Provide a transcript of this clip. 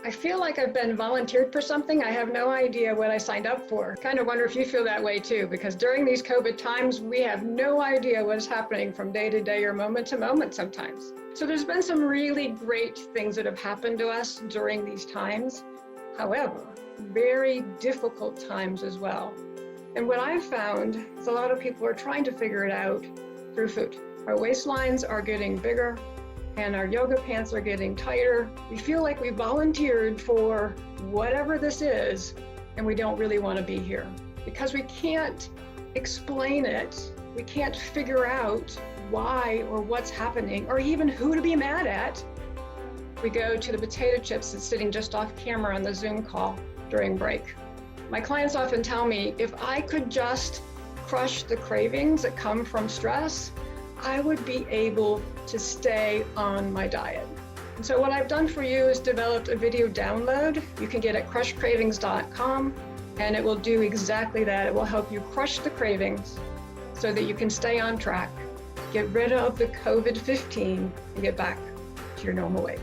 I feel like I've been volunteered for something. I have no idea what I signed up for. Kind of wonder if you feel that way too, because during these COVID times, we have no idea what is happening from day to day or moment to moment sometimes. So there's been some really great things that have happened to us during these times. However, very difficult times as well. And what I've found is a lot of people are trying to figure it out through food. Our waistlines are getting bigger and our yoga pants are getting tighter. We feel like we volunteered for whatever this is, and we don't really want to be here. Because we can't explain it, we can't figure out why or what's happening, or even who to be mad at. We go to the potato chips that's sitting just off camera on the Zoom call during break. My clients often tell me, if I could just crush the cravings that come from stress, I would be able to stay on my diet. And so what I've done for you is developed a video download. You can get at crushcravings.com, and it will do exactly that. It will help you crush the cravings so that you can stay on track, get rid of the COVID-15, and get back to your normal weight.